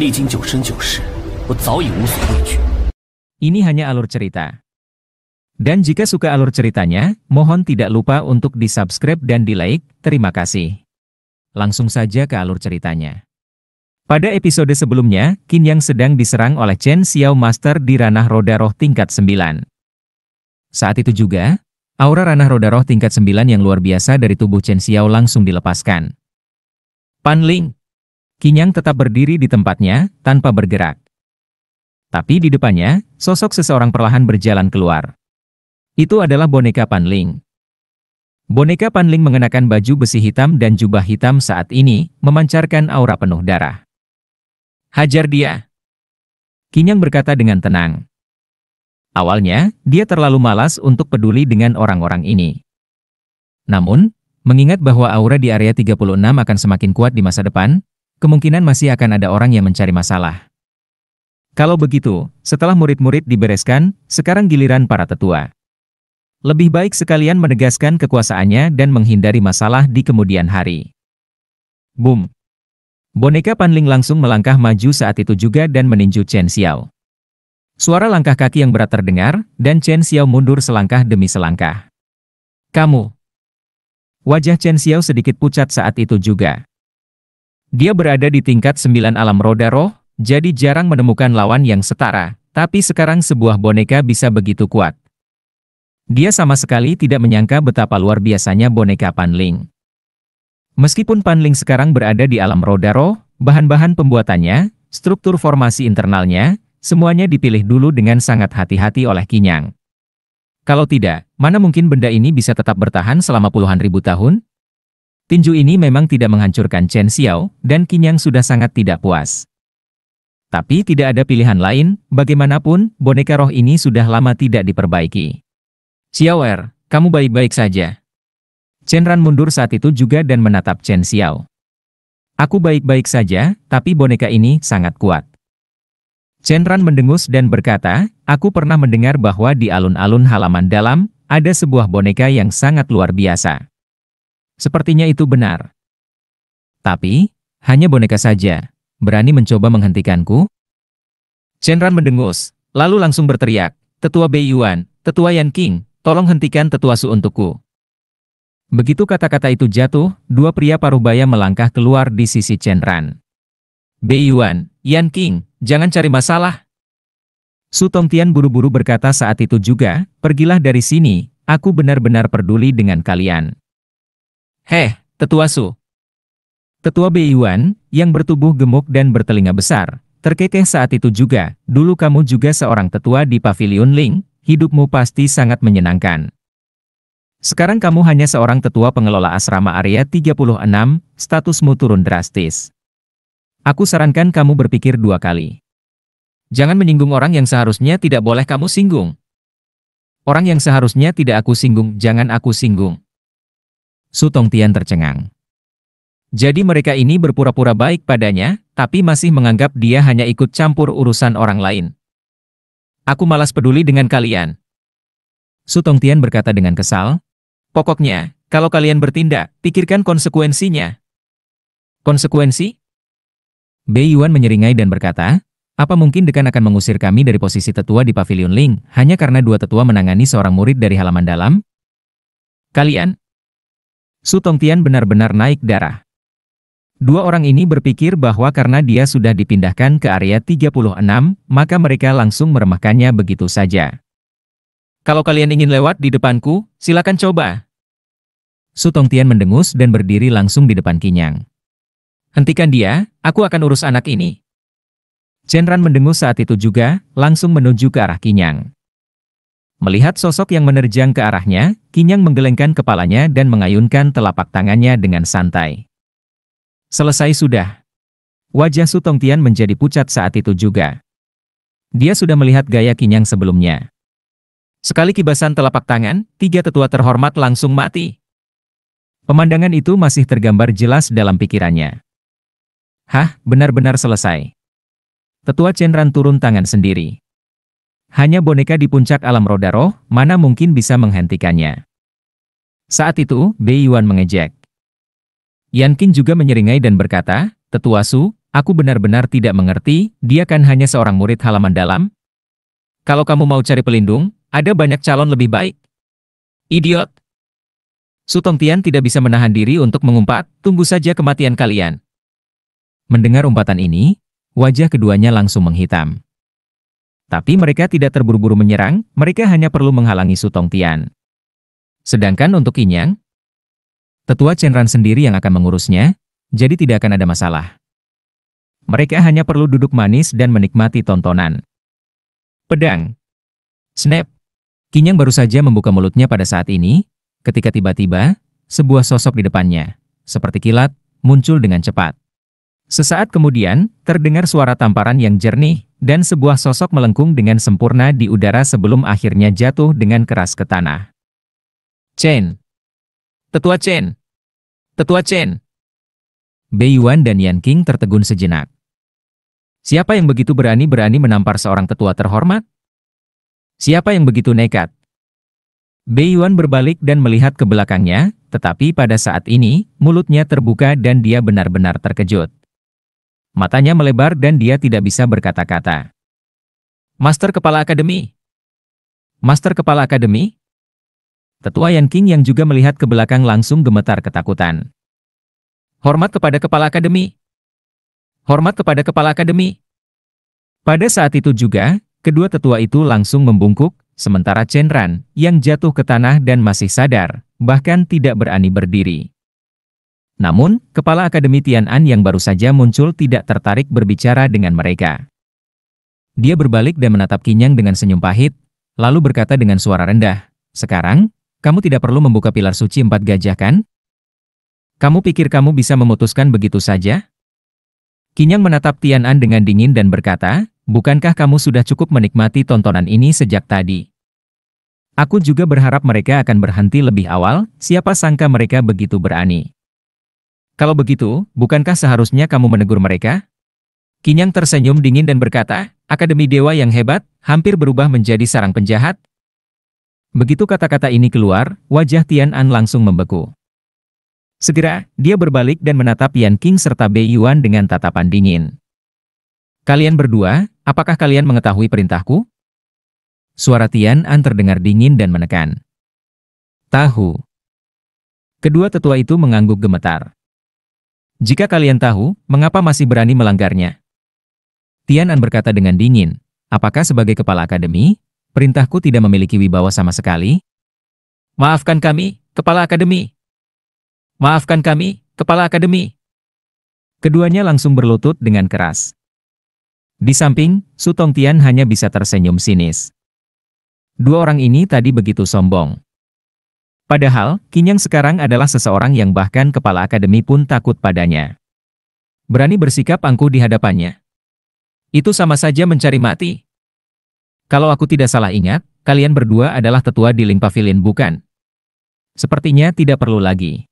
历经九生九世，我早已无所畏惧。 Ini hanya alur cerita. Dan jika suka alur ceritanya, mohon tidak lupa untuk di-subscribe dan di-like. Terima kasih. Langsung saja ke alur ceritanya. Pada episode sebelumnya, Qin Yang sedang diserang oleh Chen Xiao Master di ranah roda roh tingkat 9. Saat itu juga, aura ranah roda roh tingkat 9 yang luar biasa dari tubuh Chen Xiao langsung dilepaskan. Pan Ling. Qin Yang tetap berdiri di tempatnya, tanpa bergerak. Tapi di depannya, sosok seseorang perlahan berjalan keluar. Itu adalah boneka Pan Ling. Boneka Pan Ling mengenakan baju besi hitam dan jubah hitam saat ini, memancarkan aura penuh darah. Hajar dia. Qin Yang berkata dengan tenang. Awalnya, dia terlalu malas untuk peduli dengan orang-orang ini. Namun, mengingat bahwa aura di area 36 akan semakin kuat di masa depan, kemungkinan masih akan ada orang yang mencari masalah. Kalau begitu, setelah murid-murid dibereskan, sekarang giliran para tetua. Lebih baik sekalian menegaskan kekuasaannya dan menghindari masalah di kemudian hari. Boom! Boneka Pan Ling langsung melangkah maju saat itu juga dan meninju Chen Xiao. Suara langkah kaki yang berat terdengar, dan Chen Xiao mundur selangkah demi selangkah. Kamu! Wajah Chen Xiao sedikit pucat saat itu juga. Dia berada di tingkat 9 alam roda roh, jadi jarang menemukan lawan yang setara, tapi sekarang sebuah boneka bisa begitu kuat. Dia sama sekali tidak menyangka betapa luar biasanya boneka Pan Ling. Meskipun Pan Ling sekarang berada di alam roda roh, bahan-bahan pembuatannya, struktur formasi internalnya, semuanya dipilih dulu dengan sangat hati-hati oleh Qin Yang. Kalau tidak, mana mungkin benda ini bisa tetap bertahan selama puluhan ribu tahun? Tinju ini memang tidak menghancurkan Chen Xiao, dan Qin Yang sudah sangat tidak puas. Tapi tidak ada pilihan lain, bagaimanapun, boneka roh ini sudah lama tidak diperbaiki. Xiao, kamu baik-baik saja. Chen Ran mundur saat itu juga dan menatap Chen Xiao. Aku baik-baik saja, tapi boneka ini sangat kuat. Chen Ran mendengus dan berkata, aku pernah mendengar bahwa di alun-alun halaman dalam, ada sebuah boneka yang sangat luar biasa. Sepertinya itu benar. Tapi, hanya boneka saja. Berani mencoba menghentikanku? Chen Ran mendengus, lalu langsung berteriak, Tetua Bei Yuan, Tetua Yan Qing, tolong hentikan Tetua Su untukku. Begitu kata-kata itu jatuh, dua pria paruh-baya melangkah keluar di sisi Chen Ran. Bei Yuan, Yan Qing, jangan cari masalah. Su Tongtian buru-buru berkata saat itu juga, pergilah dari sini, aku benar-benar peduli dengan kalian. Heh, Tetua Su. Tetua Bei Yuan, yang bertubuh gemuk dan bertelinga besar, terkekeh saat itu juga, dulu kamu juga seorang tetua di Pavilion Ling, hidupmu pasti sangat menyenangkan. Sekarang kamu hanya seorang tetua pengelola asrama area 36, statusmu turun drastis. Aku sarankan kamu berpikir dua kali. Jangan menyinggung orang yang seharusnya tidak boleh kamu singgung. Orang yang seharusnya tidak aku singgung, jangan aku singgung. Su Tongtian tercengang. Jadi mereka ini berpura-pura baik padanya, tapi masih menganggap dia hanya ikut campur urusan orang lain. Aku malas peduli dengan kalian. Su Tongtian berkata dengan kesal. Pokoknya, kalau kalian bertindak, pikirkan konsekuensinya. Konsekuensi? Bei Yuan menyeringai dan berkata, apa mungkin dekan akan mengusir kami dari posisi tetua di Pavilion Ling, hanya karena dua tetua menangani seorang murid dari halaman dalam? Kalian? Su Tongtian benar-benar naik darah. Dua orang ini berpikir bahwa karena dia sudah dipindahkan ke area 36, maka mereka langsung meremehkannya begitu saja. Kalau kalian ingin lewat di depanku, silakan coba. Su Tongtian mendengus dan berdiri langsung di depan Qin Yang. Hentikan dia, aku akan urus anak ini. Chen Ran mendengus saat itu juga, langsung menuju ke arah Qin Yang. Melihat sosok yang menerjang ke arahnya, Qin Yang menggelengkan kepalanya dan mengayunkan telapak tangannya dengan santai. Selesai sudah. Wajah Su Tongtian menjadi pucat saat itu juga. Dia sudah melihat gaya Qin Yang sebelumnya. Sekali kibasan telapak tangan, tiga tetua terhormat langsung mati. Pemandangan itu masih tergambar jelas dalam pikirannya. Hah, benar-benar selesai. Tetua Chen Ran turun tangan sendiri. Hanya boneka di puncak alam roda roh, mana mungkin bisa menghentikannya. Saat itu, Bei Yuan mengejek. Yan Qing juga menyeringai dan berkata, Tetua Su, Aku benar-benar tidak mengerti, dia kan hanya seorang murid halaman dalam. Kalau kamu mau cari pelindung, ada banyak calon lebih baik. Idiot! Su Tongtian tidak bisa menahan diri untuk mengumpat, tunggu saja kematian kalian. Mendengar umpatan ini, wajah keduanya langsung menghitam. Tapi mereka tidak terburu-buru menyerang, mereka hanya perlu menghalangi Su Tongtian. Sedangkan untuk Qin Yang, tetua Shenran sendiri yang akan mengurusnya, jadi tidak akan ada masalah. Mereka hanya perlu duduk manis dan menikmati tontonan. Pedang. Snap. Qin Yang baru saja membuka mulutnya pada saat ini, ketika tiba-tiba, sebuah sosok di depannya, seperti kilat, muncul dengan cepat. Sesaat kemudian, terdengar suara tamparan yang jernih, dan sebuah sosok melengkung dengan sempurna di udara sebelum akhirnya jatuh dengan keras ke tanah. Chen. Tetua Chen. Tetua Chen. Bei Yuan dan Yan Qing tertegun sejenak. Siapa yang begitu berani-berani menampar seorang tetua terhormat? Siapa yang begitu nekat? Bei Yuan berbalik dan melihat ke belakangnya, tetapi pada saat ini, mulutnya terbuka dan dia benar-benar terkejut. Matanya melebar dan dia tidak bisa berkata-kata. Master Kepala Akademi! Master Kepala Akademi? Tetua Yan Qing yang juga melihat ke belakang langsung gemetar ketakutan. Hormat kepada Kepala Akademi! Hormat kepada Kepala Akademi! Pada saat itu juga, kedua tetua itu langsung membungkuk, sementara Shenran, yang jatuh ke tanah dan masih sadar, bahkan tidak berani berdiri. Namun, Kepala Akademi Tian'an yang baru saja muncul tidak tertarik berbicara dengan mereka. Dia berbalik dan menatap Qin Yang dengan senyum pahit, lalu berkata dengan suara rendah, "Sekarang, kamu tidak perlu membuka pilar suci 4 gajah kan? Kamu pikir kamu bisa memutuskan begitu saja?" Qin Yang menatap Tian'an dengan dingin dan berkata, "Bukankah kamu sudah cukup menikmati tontonan ini sejak tadi? Aku juga berharap mereka akan berhenti lebih awal, siapa sangka mereka begitu berani. Kalau begitu, bukankah seharusnya kamu menegur mereka?" Qin Yang tersenyum dingin dan berkata, "Akademi Dewa yang hebat, hampir berubah menjadi sarang penjahat." Begitu kata-kata ini keluar, wajah Tian'an langsung membeku. Segera, dia berbalik dan menatap Yan Qing serta Bei Yuan dengan tatapan dingin. "Kalian berdua, apakah kalian mengetahui perintahku?" Suara Tian'an terdengar dingin dan menekan. "Tahu." Kedua tetua itu mengangguk gemetar. "Jika kalian tahu, mengapa masih berani melanggarnya?" Tian'an berkata dengan dingin, "Apakah sebagai kepala akademi, perintahku tidak memiliki wibawa sama sekali?" "Maafkan kami, Kepala Akademi. Maafkan kami, Kepala Akademi." Keduanya langsung berlutut dengan keras. Di samping, Su Tongtian hanya bisa tersenyum sinis. Dua orang ini tadi begitu sombong. Padahal, Qin Yang sekarang adalah seseorang yang bahkan kepala akademi pun takut padanya. Berani bersikap angkuh di hadapannya. Itu sama saja mencari mati. Kalau aku tidak salah ingat, kalian berdua adalah tetua di Ling Pavilion bukan? Sepertinya tidak perlu lagi.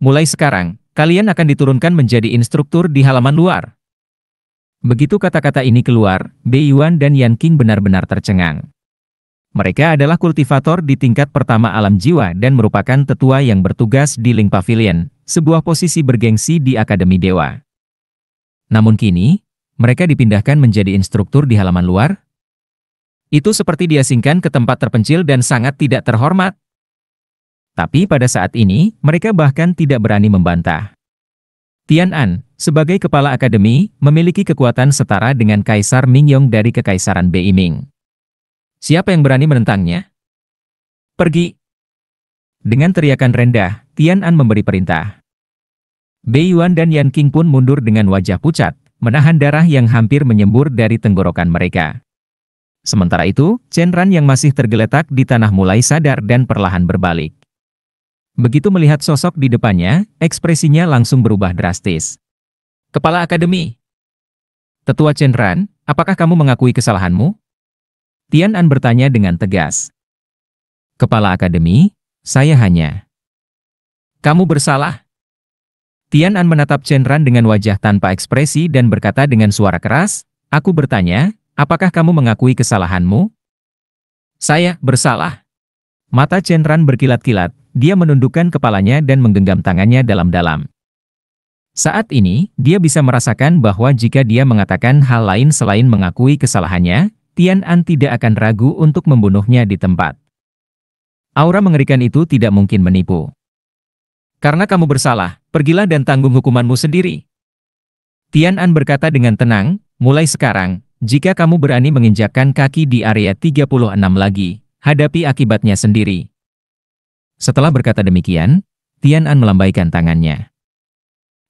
Mulai sekarang, kalian akan diturunkan menjadi instruktur di halaman luar. Begitu kata-kata ini keluar, Bei Yuan dan Yan Qing benar-benar tercengang. Mereka adalah kultivator di tingkat pertama alam jiwa dan merupakan tetua yang bertugas di Ling Pavilion, sebuah posisi bergengsi di Akademi Dewa. Namun kini, mereka dipindahkan menjadi instruktur di halaman luar? Itu seperti diasingkan ke tempat terpencil dan sangat tidak terhormat. Tapi pada saat ini, mereka bahkan tidak berani membantah. Tian'an, sebagai kepala akademi, memiliki kekuatan setara dengan Kaisar Mingyong dari Kekaisaran Beiming. Siapa yang berani menentangnya? Pergi! Dengan teriakan rendah, Tian'an memberi perintah. Bei Yuan dan Yan Qing pun mundur dengan wajah pucat, menahan darah yang hampir menyembur dari tenggorokan mereka. Sementara itu, Shenran yang masih tergeletak di tanah mulai sadar dan perlahan berbalik. Begitu melihat sosok di depannya, ekspresinya langsung berubah drastis. "Kepala Akademi! Tetua Shenran, apakah kamu mengakui kesalahanmu?" Tian'an bertanya dengan tegas. "Kepala Akademi, saya hanya..." "Kamu bersalah." Tian'an menatap Shenran dengan wajah tanpa ekspresi dan berkata dengan suara keras, "Aku bertanya, apakah kamu mengakui kesalahanmu?" "Saya bersalah." Mata Shenran berkilat-kilat, dia menundukkan kepalanya dan menggenggam tangannya dalam-dalam. Saat ini, dia bisa merasakan bahwa jika dia mengatakan hal lain selain mengakui kesalahannya, Tian An tidak akan ragu untuk membunuhnya di tempat. Aura mengerikan itu tidak mungkin menipu. Karena kamu bersalah, pergilah dan tanggung hukumanmu sendiri. Tian An berkata dengan tenang, mulai sekarang, jika kamu berani menginjakkan kaki di area 36 lagi, hadapi akibatnya sendiri. Setelah berkata demikian, Tian An melambaikan tangannya.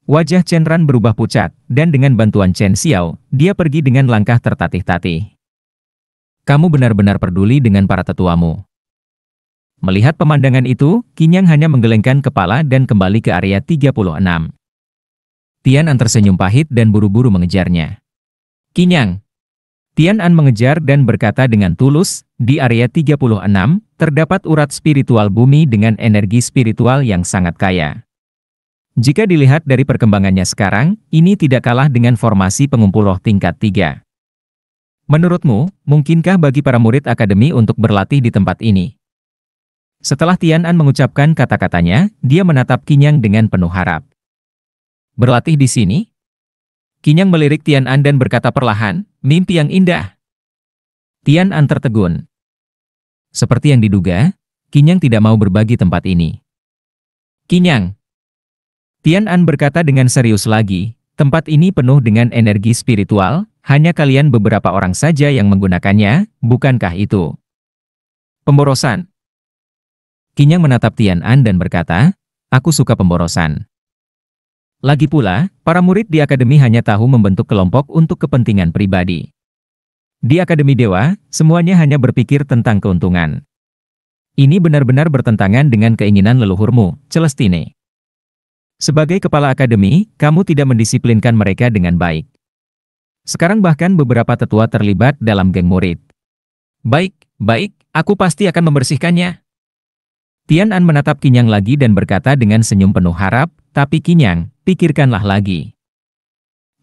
Wajah Chen Ran berubah pucat, dan dengan bantuan Chen Xiao, dia pergi dengan langkah tertatih-tatih. Kamu benar-benar peduli dengan para tetuamu. Melihat pemandangan itu, Qin Yang hanya menggelengkan kepala dan kembali ke area 36. Tian An tersenyum pahit dan buru-buru mengejarnya. Qin Yang. Tian An mengejar dan berkata dengan tulus, di area 36, terdapat urat spiritual bumi dengan energi spiritual yang sangat kaya. Jika dilihat dari perkembangannya sekarang, ini tidak kalah dengan formasi pengumpul roh tingkat 3. Menurutmu, mungkinkah bagi para murid akademi untuk berlatih di tempat ini? Setelah Tian An mengucapkan kata-katanya, dia menatap Qin Yang dengan penuh harap. Berlatih di sini? Qin Yang melirik Tian An dan berkata perlahan, mimpi yang indah. Tian An tertegun. Seperti yang diduga, Qin Yang tidak mau berbagi tempat ini. Qin Yang. Tian An berkata dengan serius lagi, tempat ini penuh dengan energi spiritual, hanya kalian beberapa orang saja yang menggunakannya, bukankah itu? Pemborosan. Qin Yang menatap Tian An dan berkata, aku suka pemborosan. Lagi pula, para murid di akademi hanya tahu membentuk kelompok untuk kepentingan pribadi. Di Akademi Dewa, semuanya hanya berpikir tentang keuntungan. Ini benar-benar bertentangan dengan keinginan leluhurmu, Celestine. Sebagai kepala akademi, kamu tidak mendisiplinkan mereka dengan baik. Sekarang bahkan beberapa tetua terlibat dalam geng murid. Baik, aku pasti akan membersihkannya. Tian An menatap Qin Yang lagi dan berkata dengan senyum penuh harap, tapi Qin Yang, pikirkanlah lagi.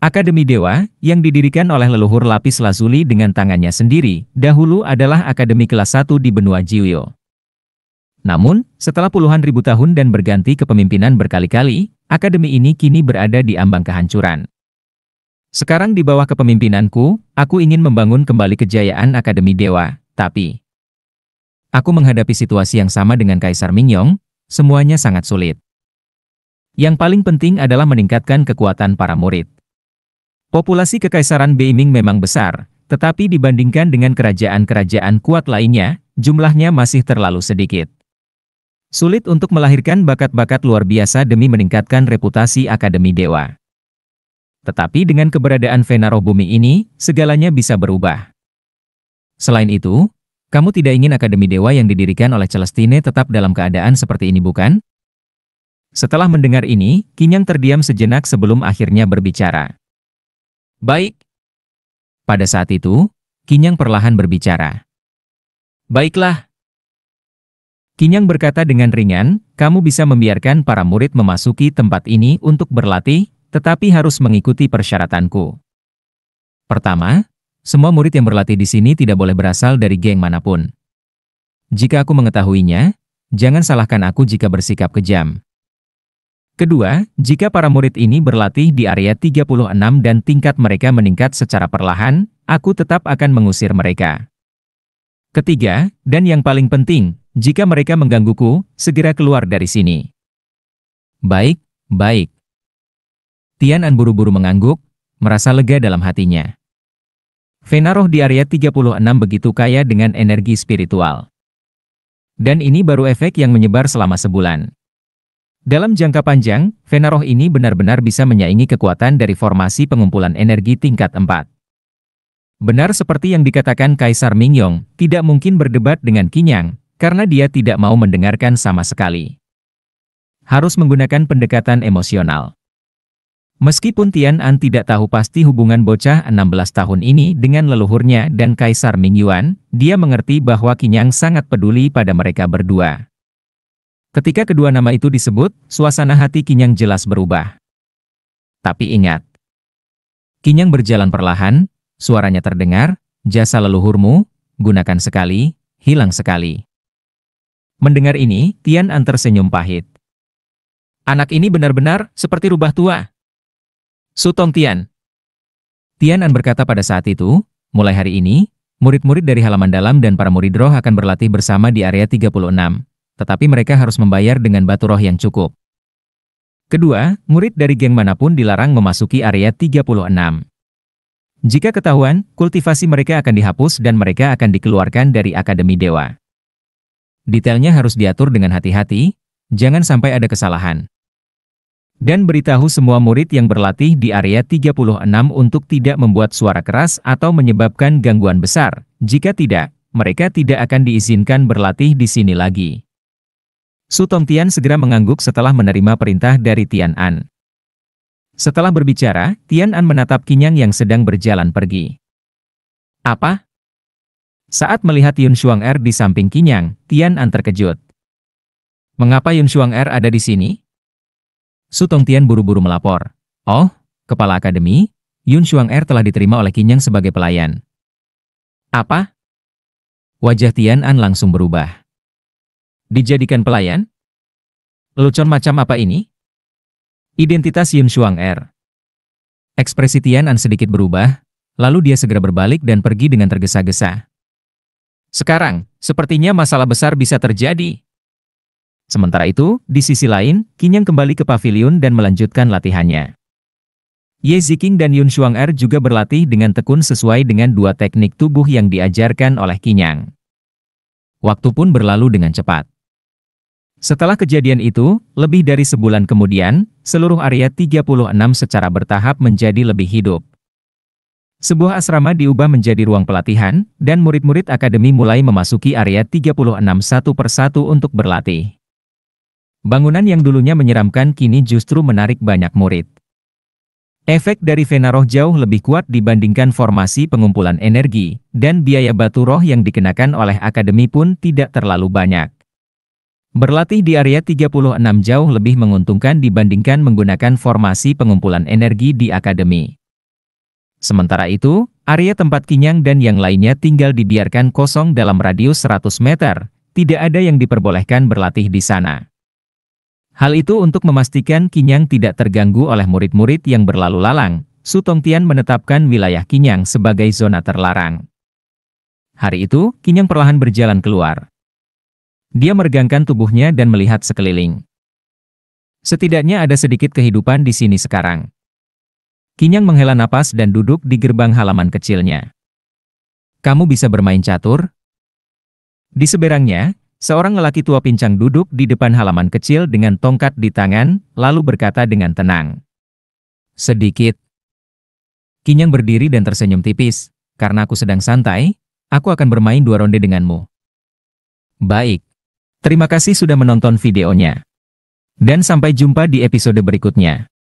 Akademi Dewa, yang didirikan oleh leluhur lapis lazuli dengan tangannya sendiri, dahulu adalah akademi kelas 1 di benua Jiuyo. Namun, setelah puluhan ribu tahun dan berganti kepemimpinan berkali-kali, akademi ini kini berada di ambang kehancuran. Sekarang di bawah kepemimpinanku, aku ingin membangun kembali kejayaan Akademi Dewa, tapi aku menghadapi situasi yang sama dengan Kaisar Mingyong, semuanya sangat sulit. Yang paling penting adalah meningkatkan kekuatan para murid. Populasi Kekaisaran Beiming memang besar, tetapi dibandingkan dengan kerajaan-kerajaan kuat lainnya, jumlahnya masih terlalu sedikit. Sulit untuk melahirkan bakat-bakat luar biasa demi meningkatkan reputasi Akademi Dewa. Tetapi dengan keberadaan Vena Roh Bumi ini, segalanya bisa berubah. Selain itu, kamu tidak ingin Akademi Dewa yang didirikan oleh Celestine tetap dalam keadaan seperti ini, bukan? Setelah mendengar ini, Qin Yang terdiam sejenak sebelum akhirnya berbicara. Baik. Pada saat itu, Qin Yang perlahan berbicara. Baiklah. Qin Yang berkata dengan ringan, kamu bisa membiarkan para murid memasuki tempat ini untuk berlatih, tetapi harus mengikuti persyaratanku. Pertama, semua murid yang berlatih di sini tidak boleh berasal dari geng manapun. Jika aku mengetahuinya, jangan salahkan aku jika bersikap kejam. Kedua, jika para murid ini berlatih di area 36 dan tingkat mereka meningkat secara perlahan, aku tetap akan mengusir mereka. Ketiga, dan yang paling penting, jika mereka menggangguku, segera keluar dari sini. Baik. Tian An buru-buru mengangguk, merasa lega dalam hatinya. Vena Roh di area 36 begitu kaya dengan energi spiritual. Dan ini baru efek yang menyebar selama sebulan. Dalam jangka panjang, Vena Roh ini benar-benar bisa menyaingi kekuatan dari formasi pengumpulan energi tingkat 4. Benar seperti yang dikatakan Kaisar Mingyong, tidak mungkin berdebat dengan Qin Yang, karena dia tidak mau mendengarkan sama sekali. Harus menggunakan pendekatan emosional. Meskipun Tian An tidak tahu pasti hubungan bocah 16 tahun ini dengan leluhurnya dan Kaisar Mingyuan, dia mengerti bahwa Qin Yang sangat peduli pada mereka berdua. Ketika kedua nama itu disebut, suasana hati Qin Yang jelas berubah. Tapi ingat, Qin Yang berjalan perlahan, suaranya terdengar, jasa leluhurmu, gunakan sekali, hilang sekali. Mendengar ini, Tian An tersenyum pahit. Anak ini benar-benar seperti rubah tua. Su Tongtian. Tian An berkata pada saat itu, mulai hari ini, murid-murid dari halaman dalam dan para murid roh akan berlatih bersama di area 36, tetapi mereka harus membayar dengan batu roh yang cukup. Kedua, murid dari geng manapun dilarang memasuki area 36. Jika ketahuan, kultivasi mereka akan dihapus dan mereka akan dikeluarkan dari Akademi Dewa. Detailnya harus diatur dengan hati-hati, jangan sampai ada kesalahan. Dan beritahu semua murid yang berlatih di area 36 untuk tidak membuat suara keras atau menyebabkan gangguan besar. Jika tidak, mereka tidak akan diizinkan berlatih di sini lagi. Su Tongtian segera mengangguk setelah menerima perintah dari Tian An. Setelah berbicara, Tian An menatap Qinyang yang sedang berjalan pergi. Apa? Saat melihat Yun Xuang-er di samping Qinyang, Tian An terkejut. Mengapa Yun Xuang-er ada di sini? Su Tongtian buru-buru melapor. Oh, Kepala Akademi, Yun Xuang-er telah diterima oleh Qinyang sebagai pelayan. Apa? Wajah Tian An langsung berubah. Dijadikan pelayan? Lelucon macam apa ini? Identitas Yun Xuang-er. Ekspresi Tian An sedikit berubah, lalu dia segera berbalik dan pergi dengan tergesa-gesa. Sekarang, sepertinya masalah besar bisa terjadi. Sementara itu, di sisi lain, Qinyang kembali ke pavilion dan melanjutkan latihannya. Ye Ziqing dan Yun Xuang-er juga berlatih dengan tekun sesuai dengan dua teknik tubuh yang diajarkan oleh Qinyang. Waktu pun berlalu dengan cepat. Setelah kejadian itu, lebih dari sebulan kemudian, seluruh area 36 secara bertahap menjadi lebih hidup. Sebuah asrama diubah menjadi ruang pelatihan, dan murid-murid akademi mulai memasuki area 36 satu persatu untuk berlatih. Bangunan yang dulunya menyeramkan kini justru menarik banyak murid. Efek dari Vena Roh jauh lebih kuat dibandingkan formasi pengumpulan energi, dan biaya batu roh yang dikenakan oleh akademi pun tidak terlalu banyak. Berlatih di area 36 jauh lebih menguntungkan dibandingkan menggunakan formasi pengumpulan energi di akademi. Sementara itu, area tempat Qinyang dan yang lainnya tinggal dibiarkan kosong dalam radius 100 meter, tidak ada yang diperbolehkan berlatih di sana. Hal itu untuk memastikan Qinyang tidak terganggu oleh murid-murid yang berlalu lalang, Su Tongtian menetapkan wilayah Qinyang sebagai zona terlarang. Hari itu, Qinyang perlahan berjalan keluar. Dia meregangkan tubuhnya dan melihat sekeliling. Setidaknya ada sedikit kehidupan di sini sekarang. Qinyang menghela napas dan duduk di gerbang halaman kecilnya. Kamu bisa bermain catur? Di seberangnya, seorang lelaki tua pincang duduk di depan halaman kecil dengan tongkat di tangan, lalu berkata dengan tenang. Sedikit. Qinyang berdiri dan tersenyum tipis. Karena aku sedang santai, aku akan bermain 2 ronde denganmu. Baik. Terima kasih sudah menonton videonya. Dan sampai jumpa di episode berikutnya.